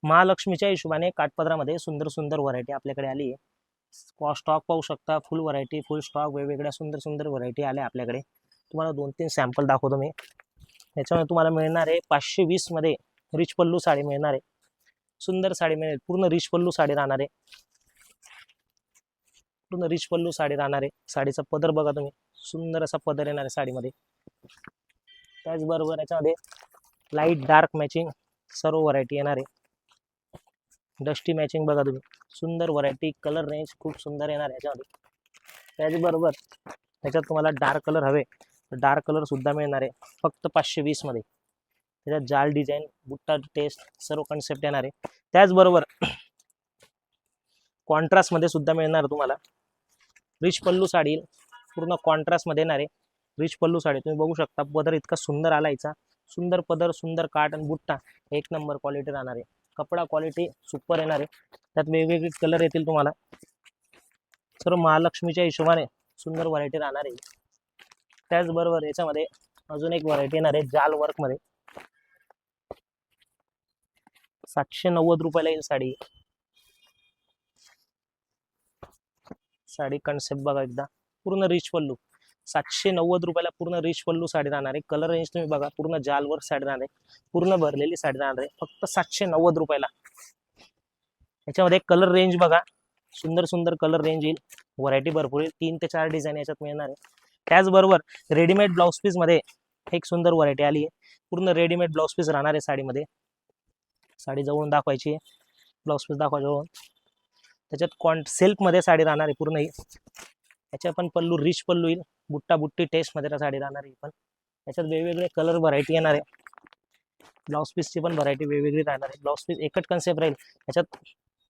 महालक्ष्मीच्या हिशोबाने काठपदरामध्ये सुंदर सुंदर व्हरायटी आपल्याकडे आली आहे। स्टॉक पाहू शकता, फुल व्हरायटी, फुल स्टॉक, वेगवेगळ्या सुंदर सुंदर व्हरायटी आल्या आपल्याकडे। तुम्हाला 2-3 सॅम्पल दाखवतो मी। याच्यामध्ये तुम्हाला मिळणार आहे 520 मध्ये रिच पल्लू साडी मिळणार आहे। सुंदर साडी मिळेल, पूर्ण रिच पल्लू साडी राहणार आहे, पूर्ण रिच पल्लू साडी राहणार आहे। साडीचा पदर बघा तुम्ही, सुंदर असा पदर येणार आहे साडीमध्ये। त्याचबरोबर याच्यामध्ये लाईट डार्क मॅचिंग सर्व व्हरायटी येणार आहे। डस्टी मॅचिंग बघा तुम्ही, सुंदर व्हरायटी, कलर रेंज खूप सुंदर येणार आहे याच्यामध्ये। त्याचबरोबर याच्यात तुम्हाला डार्क कलर हवे तर डार्क कलर सुद्धा मिळणार आहे, फक्त 520 मध्ये। त्याच्यात जाल डिझाईन, बुट्टा टेस्ट सर्व कन्सेप्ट येणार आहे। त्याचबरोबर कॉन्ट्रास्ट मध्ये सुद्धा मिळणार तुम्हाला। रिच पल्लू साडी पूर्ण कॉन्ट्रास्ट मध्ये येणार आहे। रिच पल्लू साडी तुम्ही बघू शकता, पदर इतका सुंदर आलायचा, सुंदर पदर, सुंदर काट आणि बुट्टा, एक नंबर क्वालिटी राहणार आहे। कपडा क्वालिटी सुपर येणार आहे। त्यात वेगवेगळे कलर येतील तुम्हाला। सर्व महालक्ष्मीच्या हिशोबाने सुंदर व्हरायटी राहणार आहे। त्याचबरोबर याच्यामध्ये अजून एक व्हरायटी येणार आहे जाल वर्क मध्ये। 790 रुपयाला येईल साडी। साडी कन्सेप्ट बघा एकदा, पूर्ण रिच पल्लू, 790 रुपयाला पूर्ण रिच पल्लू साडी राहणार आहे। कलर रेंज तुम्ही बघा, पूर्ण जाल वर्क साडी राहणार आहे, पूर्ण भरलेली साडी राहणार आहे, फक्त 790 रुपयाला। याच्यामध्ये कलर रेंज बघा, सुंदर सुंदर कलर रेंज येईल, व्हरायटी भरपूर येईल, 3 ते 4 डिझाईन याच्यात मिळणार आहे। त्याचबरोबर रेडीमेड ब्लाउज पीस मध्ये एक सुंदर व्हरायटी आली आहे, पूर्ण रेडीमेड ब्लाउज पीस राहणार आहे साडीमध्ये। साडी जवळून दाखवायची, ब्लाउज पीस दाखवा जवळून। त्याच्यात सेल्फ मध्ये साडी राहणार आहे पूर्ण ही। याच्या पण पल्लू रिच पल्लू येईल, बुट्टा बुट्टी टेस्ट मध्ये साडी राहणार आहे पण। याच्यात वेगवेगळे कलर व्हरायटी येणार आहे। ब्लाउज पीसची पण व्हरायटी वेगवेगळी राहणार आहे। ब्लाउज पीस एकच कन्सेप्ट राहील, याच्यात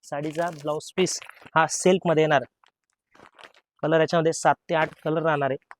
साडीचा ब्लाउज पीस हा सेल्फ मध्ये येणार। कलर याच्यामध्ये 7 ते 8 कलर राहणार आहे।